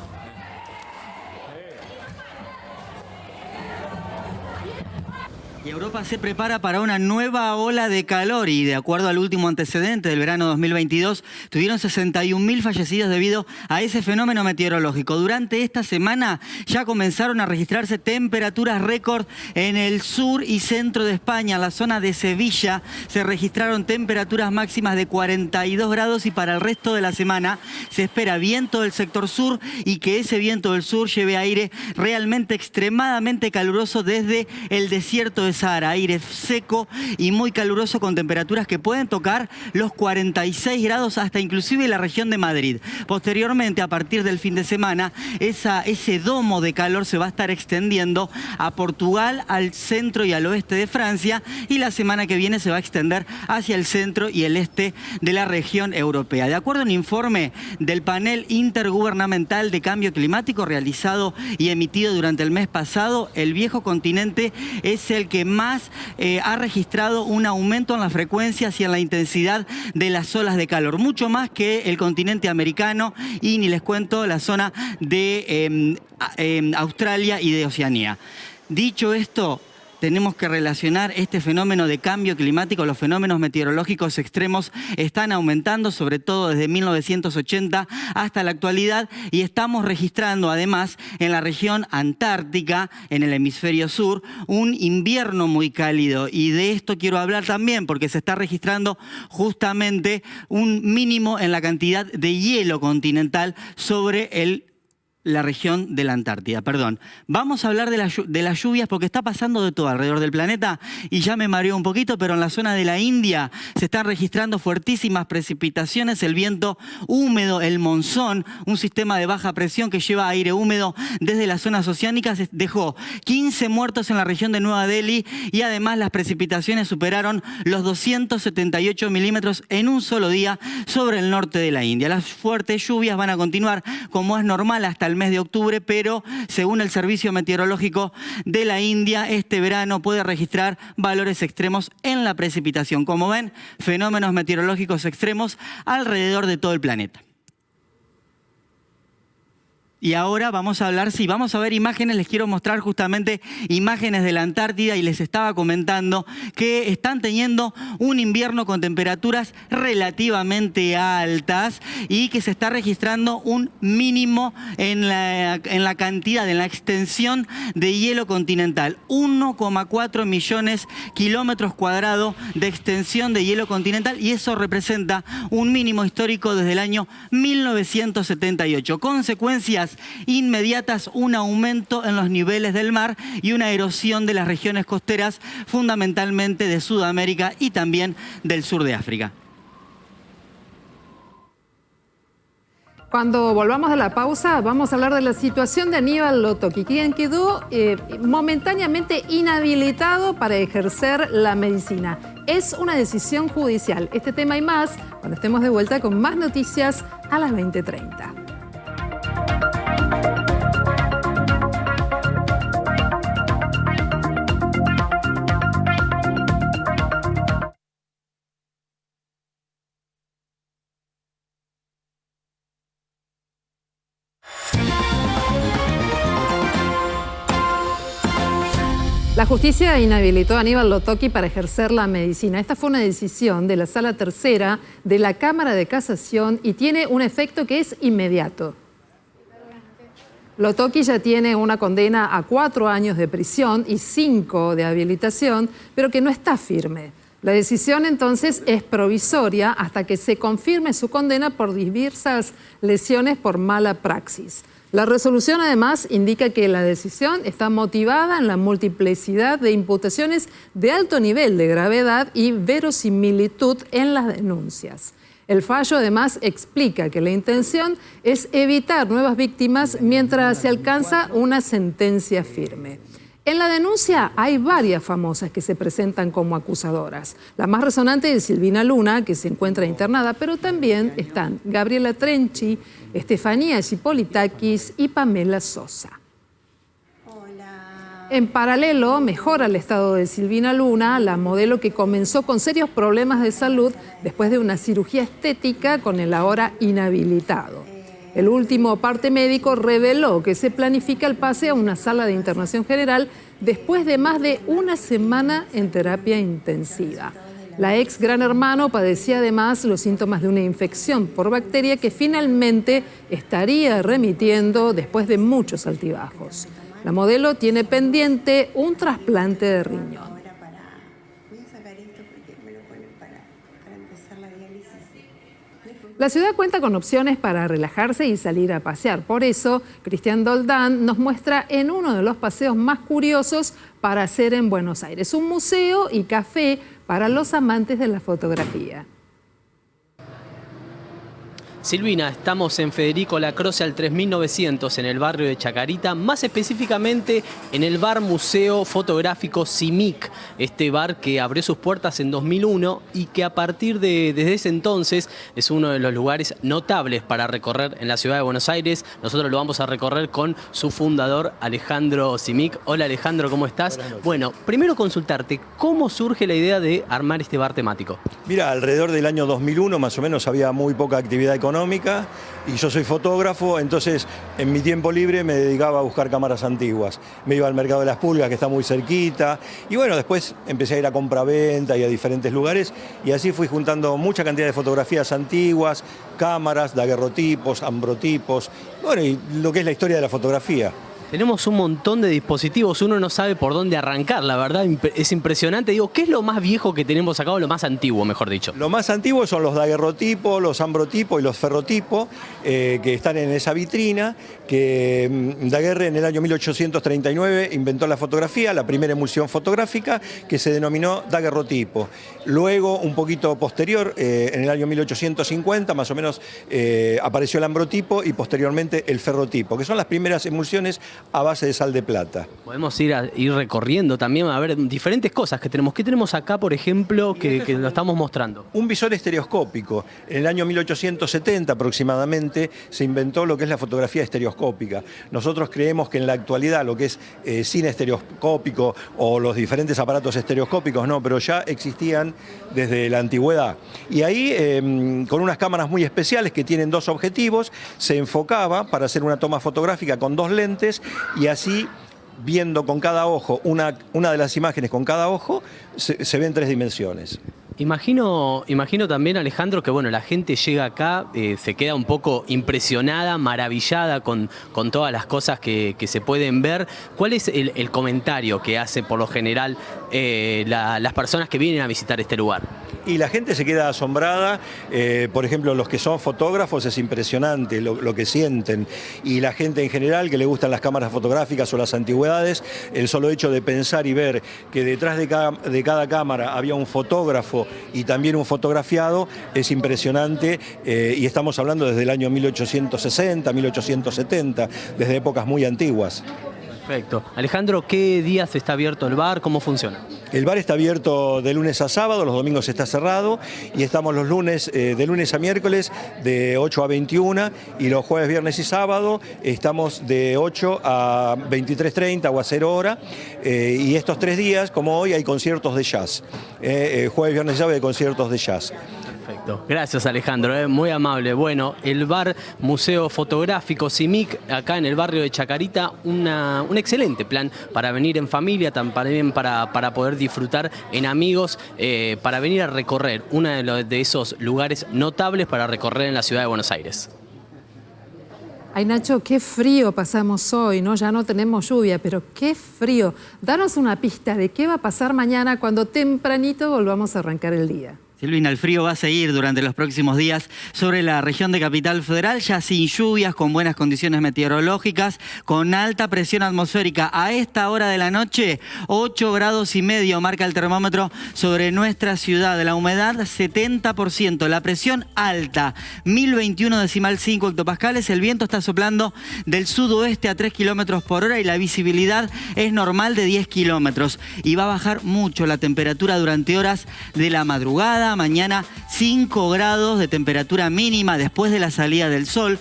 Y Europa se prepara para una nueva ola de calor y de acuerdo al último antecedente del verano 2022, tuvieron 61.000 fallecidos debido a ese fenómeno meteorológico. Durante esta semana ya comenzaron a registrarse temperaturas récord en el sur y centro de España. En la zona de Sevilla se registraron temperaturas máximas de 42 grados y para el resto de la semana se espera viento del sector sur y que ese viento del sur lleve aire realmente extremadamente caluroso desde el desierto de Sahara, aire seco y muy caluroso con temperaturas que pueden tocar los 46 grados hasta inclusive la región de Madrid. Posteriormente, a partir del fin de semana, ese domo de calor se va a estar extendiendo a Portugal, al centro y al oeste de Francia y la semana que viene se va a extender hacia el centro y el este de la región europea. De acuerdo a un informe del panel intergubernamental de cambio climático realizado y emitido durante el mes pasado, el viejo continente es el que más ha registrado un aumento en las frecuencias y en la intensidad de las olas de calor, mucho más que el continente americano y ni les cuento la zona de Australia y de Oceanía. Dicho esto, tenemos que relacionar este fenómeno de cambio climático. Los fenómenos meteorológicos extremos están aumentando, sobre todo desde 1980 hasta la actualidad, y estamos registrando además en la región antártica, en el hemisferio sur, un invierno muy cálido. Y de esto quiero hablar también porque se está registrando justamente un mínimo en la cantidad de hielo continental sobre la región de la Antártida, perdón. Vamos a hablar de las lluvias porque está pasando de todo alrededor del planeta y ya me mareo un poquito, pero en la zona de la India se están registrando fuertísimas precipitaciones, el viento húmedo, el monzón, un sistema de baja presión que lleva aire húmedo desde las zonas oceánicas, dejó 15 muertos en la región de Nueva Delhi y además las precipitaciones superaron los 278 milímetros en un solo día sobre el norte de la India. Las fuertes lluvias van a continuar como es normal hasta el mes de octubre, pero según el Servicio Meteorológico de la India, este verano puede registrar valores extremos en la precipitación. Como ven, fenómenos meteorológicos extremos alrededor de todo el planeta. Y ahora vamos a hablar, sí, vamos a ver imágenes, les quiero mostrar justamente imágenes de la Antártida y les estaba comentando que están teniendo un invierno con temperaturas relativamente altas y que se está registrando un mínimo en la cantidad, en la extensión de hielo continental. 1,4 millones kilómetros cuadrados de extensión de hielo continental y eso representa un mínimo histórico desde el año 1978. Consecuencias inmediatas, un aumento en los niveles del mar y una erosión de las regiones costeras, fundamentalmente de Sudamérica y también del sur de África. Cuando volvamos a la pausa, vamos a hablar de la situación de Aníbal Lotoki, quien quedó momentáneamente inhabilitado para ejercer la medicina. Es una decisión judicial. Este tema y más, cuando estemos de vuelta con más noticias a las 20:30. La justicia inhabilitó a Aníbal Lotoki para ejercer la medicina. Esta fue una decisión de la Sala Tercera de la Cámara de Casación y tiene un efecto que es inmediato. Lotoki ya tiene una condena a 4 años de prisión y 5 de habilitación, pero que no está firme. La decisión entonces es provisoria hasta que se confirme su condena por diversas lesiones por mala praxis. La resolución además indica que la decisión está motivada en la multiplicidad de imputaciones de alto nivel de gravedad y verosimilitud en las denuncias. El fallo además explica que la intención es evitar nuevas víctimas mientras se alcanza una sentencia firme. En la denuncia hay varias famosas que se presentan como acusadoras. La más resonante es Silvina Luna, que se encuentra internada, pero también están Gabriela Trenchi, Estefanía Chipolitakis y Pamela Sosa. En paralelo, mejora el estado de Silvina Luna, la modelo que comenzó con serios problemas de salud después de una cirugía estética con el ahora inhabilitado. El último parte médico reveló que se planifica el pase a una sala de internación general después de más de una semana en terapia intensiva. La ex Gran Hermano padecía además los síntomas de una infección por bacteria que finalmente estaría remitiendo después de muchos altibajos. La modelo tiene pendiente un trasplante de riñón. La ciudad cuenta con opciones para relajarse y salir a pasear. Por eso, Cristian Doldán nos muestra en uno de los paseos más curiosos para hacer en Buenos Aires, un museo y café para los amantes de la fotografía. Silvina, estamos en Federico Lacroce al 3900 en el barrio de Chacarita, más específicamente en el bar Museo Fotográfico CIMIC, este bar que abrió sus puertas en 2001 y que a partir desde ese entonces es uno de los lugares notables para recorrer en la ciudad de Buenos Aires. Nosotros lo vamos a recorrer con su fundador Alejandro CIMIC. Hola Alejandro, ¿cómo estás? Bueno, primero consultarte, ¿cómo surge la idea de armar este bar temático? Mira, alrededor del año 2001 más o menos había muy poca actividad económica y yo soy fotógrafo, entonces en mi tiempo libre me dedicaba a buscar cámaras antiguas. Me iba al Mercado de las Pulgas, que está muy cerquita, y bueno, después empecé a ir a compraventa y a diferentes lugares, y así fui juntando mucha cantidad de fotografías antiguas, cámaras, daguerrotipos, ambrotipos, bueno, y lo que es la historia de la fotografía. Tenemos un montón de dispositivos, uno no sabe por dónde arrancar, la verdad es impresionante. Digo, ¿qué es lo más viejo que tenemos acá o lo más antiguo, mejor dicho? Lo más antiguo son los daguerrotipos, los ambrotipos y los ferrotipos que están en esa vitrina, que Daguerre en el año 1839 inventó la fotografía, la primera emulsión fotográfica que se denominó daguerrotipo. Luego, un poquito posterior, en el año 1850 más o menos, apareció el ambrotipo y posteriormente el ferrotipo, que son las primeras emulsiones a base de sal de plata. Podemos ir recorriendo también a ver diferentes cosas que tenemos. ¿Qué tenemos acá, por ejemplo, que lo estamos mostrando? Un visor estereoscópico. En el año 1870 aproximadamente se inventó lo que es la fotografía estereoscópica. Nosotros creemos que en la actualidad lo que es cine estereoscópico o los diferentes aparatos estereoscópicos no, pero ya existían desde la antigüedad. Y ahí, con unas cámaras muy especiales que tienen dos objetivos, se enfocaba para hacer una toma fotográfica con dos lentes y así, viendo con cada ojo, una de las imágenes con cada ojo, se ve en 3 dimensiones. Imagino también, Alejandro, que bueno, la gente llega acá, se queda un poco impresionada, maravillada con todas las cosas que se pueden ver. ¿Cuál es el comentario que hace por lo general las personas que vienen a visitar este lugar? Y la gente se queda asombrada, por ejemplo, los que son fotógrafos es impresionante lo que sienten, y la gente en general que le gustan las cámaras fotográficas o las antigüedades, el solo hecho de pensar y ver que detrás de cada cámara había un fotógrafo y también un fotografiado es impresionante, y estamos hablando desde el año 1860, 1870, desde épocas muy antiguas. Perfecto. Alejandro, ¿qué días está abierto el bar? ¿Cómo funciona? El bar está abierto de lunes a sábado, los domingos está cerrado, y estamos los lunes, de lunes a miércoles, de 8 a 21, y los jueves, viernes y sábado estamos de 8 a 23:30 o a 0 hora, y estos 3 días, como hoy, hay conciertos de jazz. Jueves, viernes y sábado hay conciertos de jazz. Perfecto. Gracias, Alejandro, muy amable. Bueno, el bar Museo Fotográfico CIMIC, acá en el barrio de Chacarita, un excelente plan para venir en familia, también para poder disfrutar en amigos, para venir a recorrer uno de esos lugares notables para recorrer en la ciudad de Buenos Aires. Ay, Nacho, qué frío pasamos hoy, ¿no? Ya no tenemos lluvia, pero qué frío. Danos una pista de qué va a pasar mañana cuando tempranito volvamos a arrancar el día. Silvina, el frío va a seguir durante los próximos días sobre la región de Capital Federal, ya sin lluvias, con buenas condiciones meteorológicas, con alta presión atmosférica. A esta hora de la noche, 8,5 grados marca el termómetro sobre nuestra ciudad. La humedad, 70%. La presión alta, 1021,5 hectopascales. El viento está soplando del sudoeste a 3 kilómetros por hora y la visibilidad es normal de 10 kilómetros. Y va a bajar mucho la temperatura durante horas de la madrugada. Mañana 5 grados de temperatura mínima después de la salida del sol.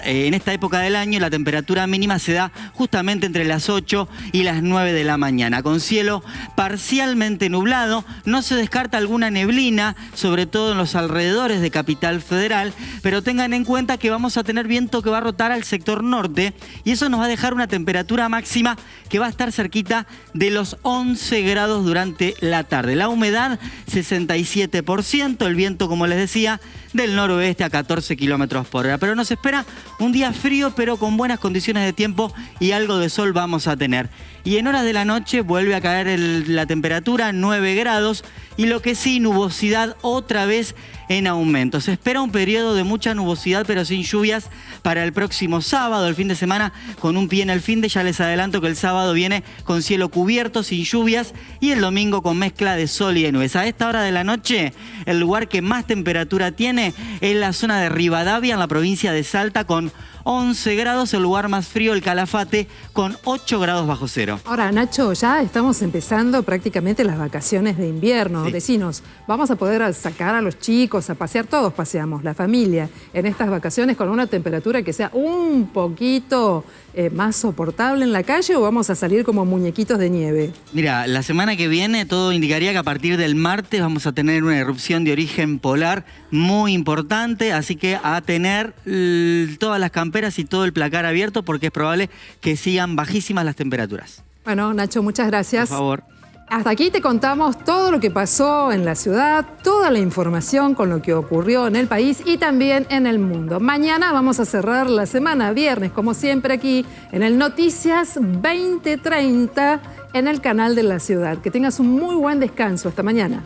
En esta época del año la temperatura mínima se da justamente entre las 8 y las 9 de la mañana, con cielo parcialmente nublado. No se descarta alguna neblina, sobre todo en los alrededores de Capital Federal, pero tengan en cuenta que vamos a tener viento que va a rotar al sector norte y eso nos va a dejar una temperatura máxima que va a estar cerquita de los 11 grados durante la tarde. La humedad, 67%. El viento, como les decía, del noroeste a 14 kilómetros por hora. Pero nos espera un día frío, pero con buenas condiciones de tiempo y algo de sol vamos a tener. Y en horas de la noche vuelve a caer la temperatura, 9 grados, y lo que sí, nubosidad otra vez en aumento. Se espera un periodo de mucha nubosidad, pero sin lluvias para el próximo sábado, el fin de semana, con un pie en el finde. Ya les adelanto que el sábado viene con cielo cubierto, sin lluvias, y el domingo con mezcla de sol y de nubes. A esta hora de la noche, el lugar que más temperatura tiene viene es la zona de Rivadavia, en la provincia de Salta, con 11 grados, el lugar más frío, el Calafate, con 8 grados bajo cero. Ahora, Nacho, ya estamos empezando prácticamente las vacaciones de invierno. Sí. Decinos, ¿vamos a poder sacar a los chicos a pasear? Todos paseamos, la familia, en estas vacaciones con una temperatura que sea un poquito más soportable en la calle, o vamos a salir como muñequitos de nieve? Mira, la semana que viene todo indicaría que a partir del martes vamos a tener una erupción de origen polar muy importante, así que a tener todas las camperas y todo el placar abierto, porque es probable que sigan bajísimas las temperaturas. Bueno, Nacho, muchas gracias. Por favor. Hasta aquí te contamos todo lo que pasó en la ciudad, toda la información con lo que ocurrió en el país y también en el mundo. Mañana vamos a cerrar la semana, viernes, como siempre aquí en el Noticias 2030 en el canal de la ciudad. Que tengas un muy buen descanso. Hasta mañana.